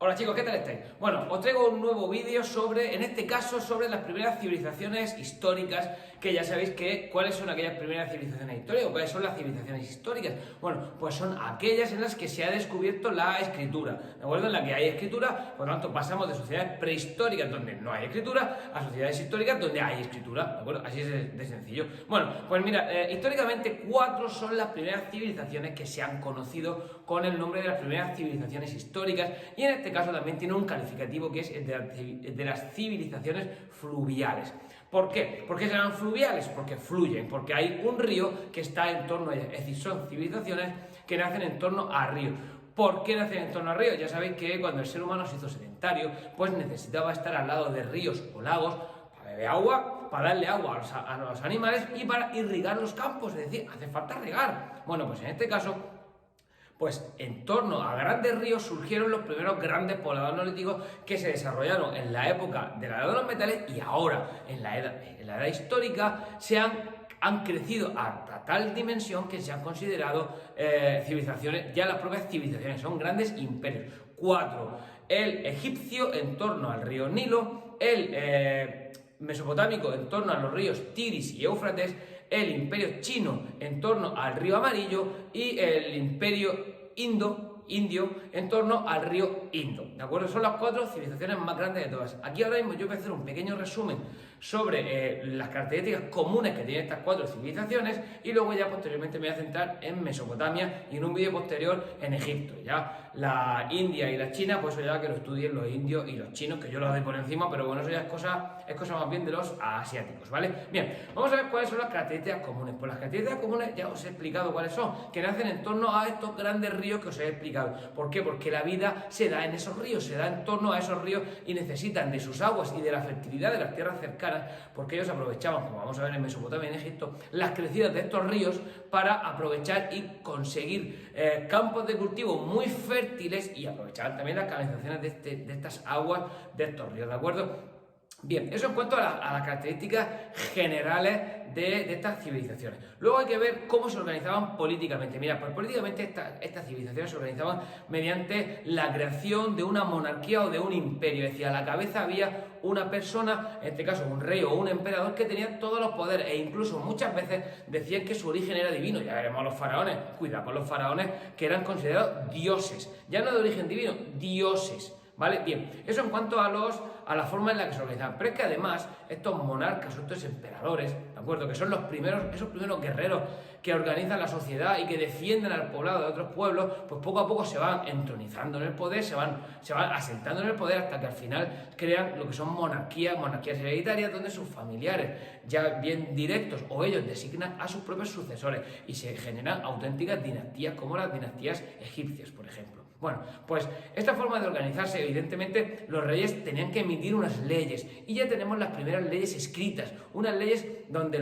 Hola chicos, ¿qué tal estáis? Bueno, os traigo un nuevo vídeo sobre, en este caso, sobre las primeras civilizaciones históricas, que ya sabéis que cuáles son aquellas primeras civilizaciones históricas, o cuáles son las civilizaciones históricas. Bueno, pues son aquellas en las que se ha descubierto la escritura, ¿de acuerdo? En la que hay escritura, por lo tanto pasamos de sociedades prehistóricas donde no hay escritura, a sociedades históricas donde hay escritura, ¿de acuerdo? Así es de sencillo. Bueno, pues mira, históricamente 4 son las primeras civilizaciones que se han conocido con el nombre de las primeras civilizaciones históricas, y en este caso también tiene un calificativo que es el de las civilizaciones fluviales. ¿Por qué? ¿Por qué se llaman fluviales? Porque fluyen, porque hay un río que está en torno a ellas, es decir, son civilizaciones que nacen en torno a ríos. ¿Por qué nacen en torno a ríos? Ya sabéis que cuando el ser humano se hizo sedentario, pues necesitaba estar al lado de ríos o lagos para beber agua, para darle agua a los animales y para irrigar los campos, es decir, hace falta regar. Bueno, pues en este caso, pues en torno a grandes ríos surgieron los primeros grandes poblados neolíticos que se desarrollaron en la época de la edad de los metales, y ahora en la edad histórica han crecido a tal dimensión que se han considerado civilizaciones, ya las propias civilizaciones, son grandes imperios. 4. El egipcio en torno al río Nilo, el mesopotámico en torno a los ríos Tigris y Éufrates, el imperio chino en torno al río Amarillo y el imperio indio en torno al río Indo, ¿de acuerdo? Son las 4 civilizaciones más grandes de todas. Aquí ahora mismo yo voy a hacer un pequeño resumen sobre las características comunes que tienen estas 4 civilizaciones, y luego ya posteriormente me voy a centrar en Mesopotamia y en un vídeo posterior en Egipto. Ya la India y la China, pues eso ya que lo estudien los indios y los chinos, que yo lo doy por encima, pero bueno, eso ya es cosa más bien de los asiáticos, ¿vale? Bien, vamos a ver cuáles son las características comunes. Pues las características comunes ya os he explicado cuáles son, que nacen en torno a estos grandes ríos que os he explicado. ¿Por qué? Porque la vida se da en esos ríos, se da en torno a esos ríos, y necesitan de sus aguas y de la fertilidad de las tierras cercanas, porque ellos aprovechaban, como vamos a ver en Mesopotamia y en Egipto, las crecidas de estos ríos para aprovechar y conseguir campos de cultivo muy fértiles, y aprovechaban también las canalizaciones de estas aguas de estos ríos, ¿de acuerdo? Bien, eso en cuanto a las características generales de estas civilizaciones. Luego hay que ver cómo se organizaban políticamente. Mira, pues políticamente estas civilizaciones se organizaban mediante la creación de una monarquía o de un imperio. Es decir, a la cabeza había una persona, en este caso un rey o un emperador, que tenía todos los poderes, e incluso muchas veces decían que su origen era divino. Ya veremos a los faraones, cuidado con los faraones, que eran considerados dioses, ya no de origen divino, dioses. ¿Vale? Bien, eso en cuanto a la forma en la que se organizaban. Pero es que además estos monarcas o estos emperadores, ¿de acuerdo? Que son esos primeros guerreros que organizan la sociedad y que defienden al poblado de otros pueblos, pues poco a poco se van entronizando en el poder, se van asentando en el poder, hasta que al final crean lo que son monarquías hereditarias, donde sus familiares, ya bien directos o ellos, designan a sus propios sucesores, y se generan auténticas dinastías, como las dinastías egipcias, por ejemplo. Bueno, pues esta forma de organizarse, evidentemente, los reyes tenían que emitir unas leyes, y ya tenemos las primeras leyes escritas, unas leyes donde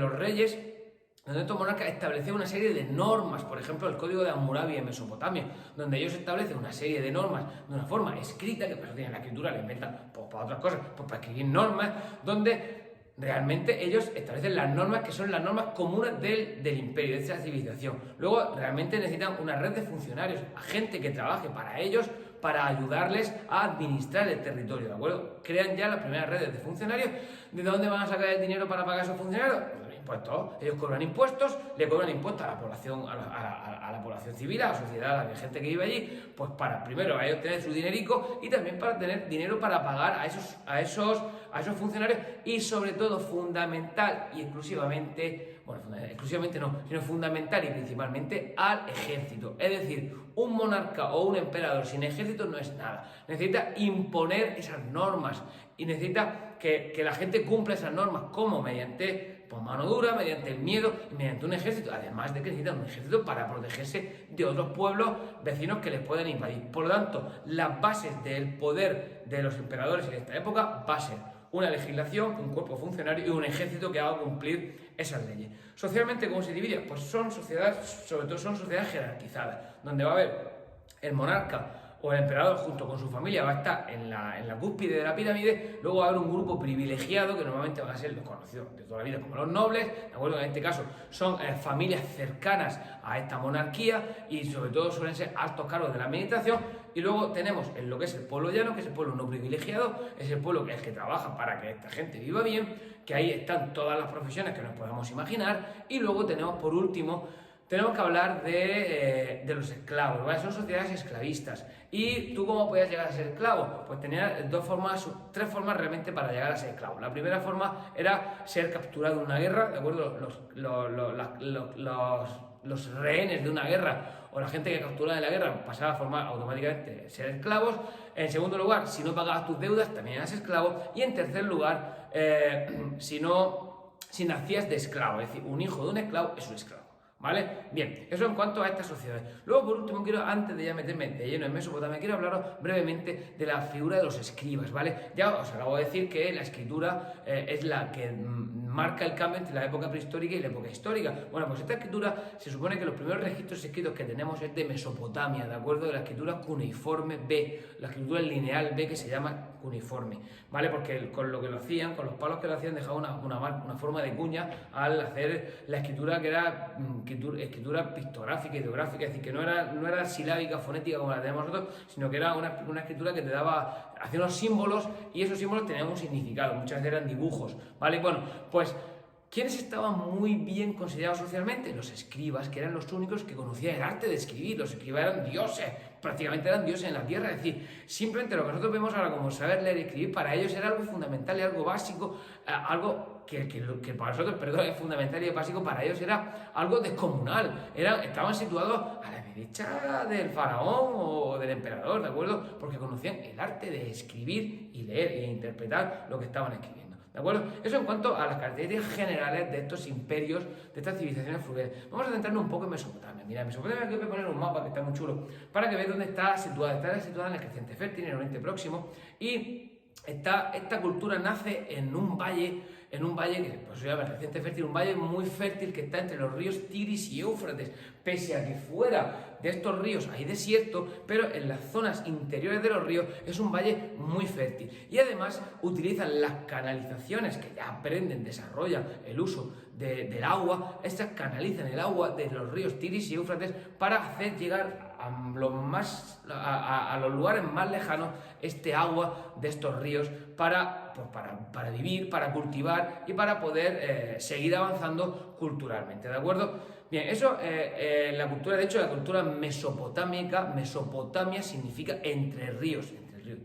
estos monarcas establecían una serie de normas, por ejemplo el Código de Hammurabi en Mesopotamia, donde ellos establecen una serie de normas de una forma escrita, que para eso tienen la escritura, la inventan pues, para otras cosas, pues para escribir normas, donde realmente ellos establecen las normas que son las normas comunes del imperio, de esa civilización. Luego realmente necesitan una red de funcionarios, a gente que trabaje para ellos, para ayudarles a administrar el territorio, ¿de acuerdo? Crean ya las primeras redes de funcionarios. ¿De dónde van a sacar el dinero para pagar a esos funcionarios? Pues de los impuestos. Ellos cobran impuestos, le cobran impuestos a la población, a la población civil, a la sociedad, a la gente que vive allí, pues para primero a ellos tener su dinerico, y también para tener dinero para pagar a esos funcionarios, y sobre todo fundamental y exclusivamente, bueno, exclusivamente no, sino fundamental y principalmente al ejército. Es decir, un monarca o un emperador sin ejército no es nada. Necesita imponer esas normas, y necesita que la gente cumpla esas normas, como mediante mano dura, mediante el miedo y mediante un ejército, además de que necesitan un ejército para protegerse de otros pueblos vecinos que les pueden invadir. Por lo tanto, las bases del poder de los emperadores en esta época va a ser una legislación, un cuerpo funcionario y un ejército que haga cumplir esas leyes. Socialmente, ¿cómo se divide? Pues son sociedades, sobre todo son sociedades jerarquizadas, donde va a haber el monarca o el emperador junto con su familia, va a estar en la cúspide de la pirámide. Luego va a haber un grupo privilegiado, que normalmente van a ser los conocidos de toda la vida como los nobles, ¿de acuerdo? En este caso son familias cercanas a esta monarquía, y sobre todo suelen ser altos cargos de la administración. y luego tenemos en lo que es el pueblo llano, que es el pueblo no privilegiado, es el pueblo que es el que trabaja para que esta gente viva bien, que ahí están todas las profesiones que nos podemos imaginar, y luego tenemos por último, tenemos que hablar de los esclavos, ¿vale? Son sociedades esclavistas. ¿Y tú cómo podías llegar a ser esclavo? Pues tenía tres formas realmente para llegar a ser esclavo. La primera forma era ser capturado en una guerra, ¿de acuerdo? Los rehenes de una guerra o la gente que capturaba en la guerra pasaba a formar automáticamente ser esclavos. En segundo lugar, si no pagabas tus deudas, también eras esclavo. Y en tercer lugar, si nacías de esclavo, es decir, un hijo de un esclavo es un esclavo. ¿Vale? Bien, eso en cuanto a estas sociedades. Luego, por último, antes de ya meterme de lleno en Mesopotamia, quiero hablaros brevemente de la figura de los escribas, ¿vale? Ya os acabo de decir que la escritura es la que marca el cambio entre la época prehistórica y la época histórica. Bueno, pues esta escritura se supone que los primeros registros escritos que tenemos es de Mesopotamia, ¿de acuerdo? De la escritura cuneiforme B, la escritura lineal B que se llama cuneiforme, ¿vale? Porque con lo que lo hacían, con los palos que lo hacían, dejaba una forma de cuña al hacer la escritura que era escritura pictográfica, ideográfica, es decir, que no era silábica, fonética como la tenemos nosotros, sino que era una escritura que te daba, hacía unos símbolos y esos símbolos tenían un significado, muchas veces eran dibujos, ¿vale? Bueno, pues ¿quiénes estaban muy bien considerados socialmente? Los escribas, que eran los únicos que conocían el arte de escribir. Los escribas eran dioses, prácticamente eran dioses en la tierra. Es decir, simplemente lo que nosotros vemos ahora como saber leer y escribir, para ellos era algo fundamental y algo básico, algo que para nosotros, perdón, es fundamental y es básico, para ellos era algo descomunal. Estaban situados a la derecha del faraón o del emperador, ¿de acuerdo? Porque conocían el arte de escribir y leer e interpretar lo que estaban escribiendo. ¿De acuerdo? Eso en cuanto a las características generales de estos imperios, de estas civilizaciones fluviales. Vamos a centrarnos un poco en Mesopotamia. Mira, en Mesopotamia aquí voy a poner un mapa que está muy chulo para que veáis dónde está situada. Está situada en el creciente fértil, en el Oriente Próximo, y esta cultura nace en un valle que pues, se llama el creciente fértil, un valle muy fértil que está entre los ríos Tigris y Éufrates. Pese a que fuera de estos ríos hay desierto, pero en las zonas interiores de los ríos es un valle muy fértil. Y además utilizan las canalizaciones que ya aprenden, desarrollan el uso del agua. Estas canalizan el agua de los ríos Tigris y Éufrates para hacer llegar a los lugares más lejanos este agua de estos ríos para vivir, para cultivar y para poder seguir avanzando culturalmente, ¿de acuerdo? Bien, eso, la cultura, de hecho, la cultura mesopotámica, Mesopotamia significa entre el río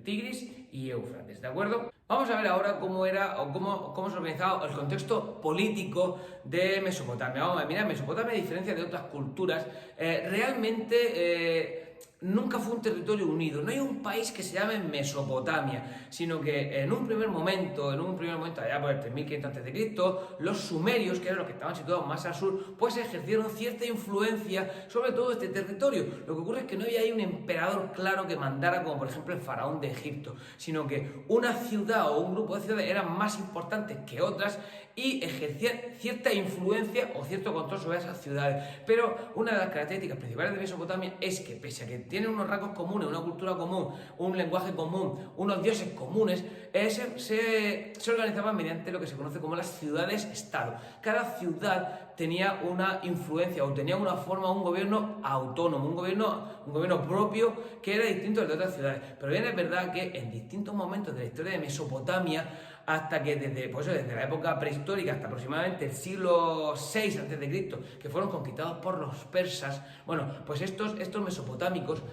Tigris y Éufrates, ¿de acuerdo? Vamos a ver ahora cómo se organizaba el contexto político de Mesopotamia. Vamos a ver, mira, Mesopotamia, a diferencia de otras culturas, realmente nunca fue un territorio unido. No hay un país que se llame Mesopotamia, sino que en un primer momento, allá por el 3500 a.C., los sumerios, que eran los que estaban situados más al sur, pues ejercieron cierta influencia sobre todo este territorio. Lo que ocurre es que no había ahí un emperador claro que mandara, como por ejemplo el faraón de Egipto, sino que una ciudad o un grupo de ciudades eran más importantes que otras y ejercían cierta influencia o cierto control sobre esas ciudades. Pero una de las características principales de Mesopotamia es que, pese a que tienen unos rasgos comunes, una cultura común, un lenguaje común, unos dioses comunes, se organizaban mediante lo que se conoce como las ciudades-estado. Cada ciudad tenía una influencia o tenía una forma, un gobierno autónomo, un gobierno propio que era distinto del de otras ciudades. Pero bien es verdad que en distintos momentos de la historia de Mesopotamia, hasta que desde la época prehistórica hasta aproximadamente el siglo VI a.C., que fueron conquistados por los persas, bueno, pues estos mesopotámicos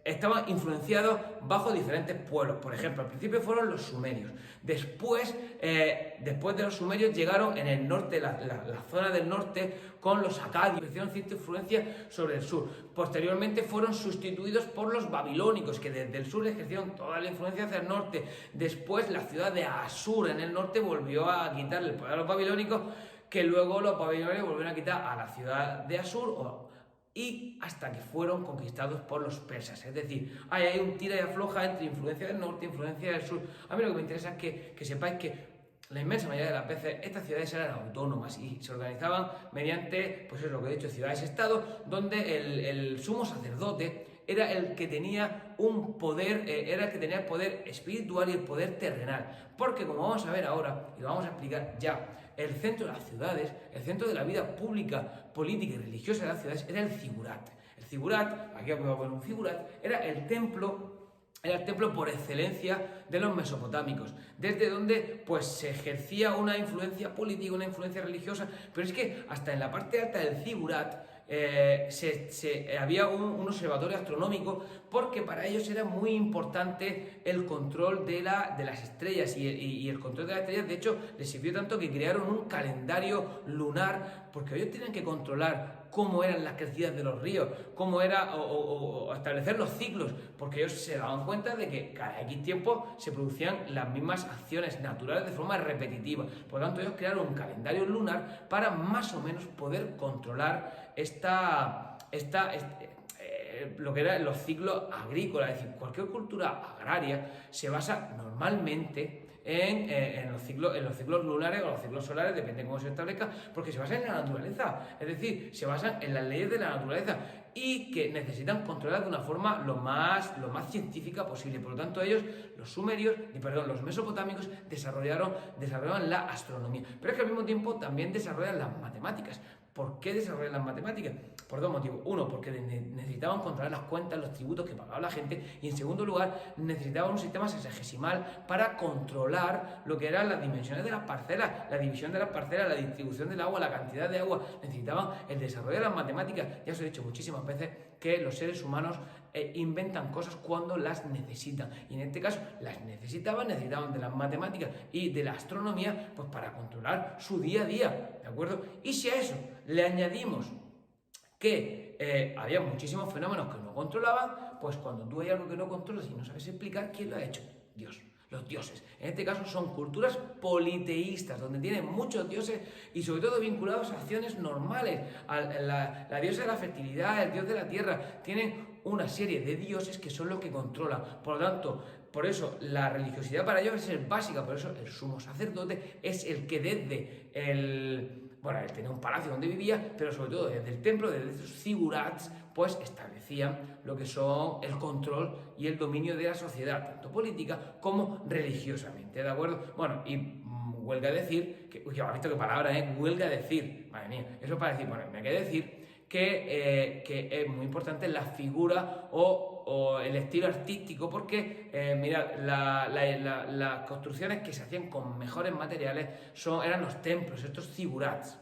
estaban influenciados bajo diferentes pueblos. Por ejemplo, al principio fueron los sumerios. Después de los sumerios llegaron en el norte, la zona del norte, con los acadios, hicieron cierta influencia sobre el sur. Posteriormente fueron sustituidos por los babilónicos, que desde el sur ejercieron toda la influencia hacia el norte. Después la ciudad de Asur en el norte volvió a quitarle el poder a los babilónicos, que luego los babilónicos volvieron a quitar a la ciudad de Asur, y hasta que fueron conquistados por los persas. Es decir, hay un tira y afloja entre influencia del norte e influencia del sur. A mí lo que me interesa es que sepáis que la inmensa mayoría de las veces estas ciudades eran autónomas y se organizaban mediante, pues es lo que he dicho, ciudades-estado, donde el sumo sacerdote era el que tenía un poder, era el que tenía el poder espiritual y el poder terrenal. Porque, como vamos a ver ahora, y lo vamos a explicar ya, el centro de las ciudades, el centro de la vida pública, política y religiosa de las ciudades era el zigurat. El zigurat, aquí os voy a poner un zigurat, era el templo por excelencia de los mesopotámicos, desde donde pues se ejercía una influencia política, una influencia religiosa, pero es que hasta en la parte alta del zigurat había un observatorio astronómico, porque para ellos era muy importante el control de las estrellas, y el control de las estrellas de hecho les sirvió tanto que crearon un calendario lunar, porque ellos tenían que controlar cómo eran las crecidas de los ríos, cómo era, o establecer los ciclos, porque ellos se daban cuenta de que cada X tiempo se producían las mismas acciones naturales de forma repetitiva. Por lo tanto, ellos crearon un calendario lunar para más o menos poder controlar lo que eran los ciclos agrícolas. Es decir, cualquier cultura agraria se basa normalmente en los ciclos lunares o los ciclos solares, depende de cómo se establezca, porque se basan en la naturaleza, es decir, se basan en las leyes de la naturaleza y que necesitan controlar de una forma lo más científica posible. Por lo tanto, ellos, los mesopotámicos, desarrollaron la astronomía, pero es que al mismo tiempo también desarrollan las matemáticas. ¿Por qué desarrollan las matemáticas? Por dos motivos. Uno, porque necesitaban controlar las cuentas, los tributos que pagaba la gente, y en segundo lugar, necesitaban un sistema sexagesimal para controlar lo que eran las dimensiones de las parcelas, la división de las parcelas, la distribución del agua, la cantidad de agua. Necesitaban el desarrollo de las matemáticas. Ya os he dicho muchísimas veces que los seres humanos inventan cosas cuando las necesitan, y en este caso necesitaban de las matemáticas y de la astronomía pues para controlar su día a día, ¿de acuerdo? Y si a eso le añadimos que había muchísimos fenómenos que no controlaban, pues cuando tú hay algo que no controlas y no sabes explicar, ¿quién lo ha hecho? Dios. Los dioses. En este caso son culturas politeístas, donde tienen muchos dioses y sobre todo vinculados a acciones normales. La diosa de la fertilidad, el dios de la tierra, tienen una serie de dioses que son los que controlan. Por lo tanto, por eso la religiosidad para ellos es básica, por eso el sumo sacerdote es el que desde él tenía un palacio donde vivía, pero sobre todo desde el templo, desde esos zigurats, pues establecían lo que son el control y el dominio de la sociedad, tanto política como religiosamente, ¿de acuerdo? Bueno, y huelga decir, ¿has visto qué palabra, huelga decir, madre mía, eso para decir, bueno, me hay que decir que es muy importante la figura o el estilo artístico, porque mirad, las construcciones que se hacían con mejores materiales eran los templos, estos zigurats,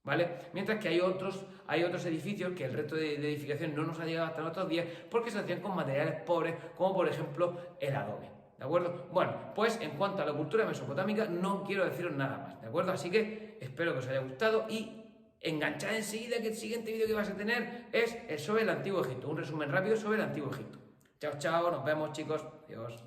¿vale? Mientras que hay otros edificios que el resto de edificaciones no nos ha llegado hasta nuestros días porque se hacían con materiales pobres, como por ejemplo el adobe, ¿de acuerdo? Bueno, pues en cuanto a la cultura mesopotámica no quiero deciros nada más, ¿de acuerdo? Así que espero que os haya gustado y enganchad enseguida, que el siguiente vídeo que vas a tener es sobre el Antiguo Egipto, un resumen rápido sobre el Antiguo Egipto. Chao, chao, nos vemos, chicos, adiós.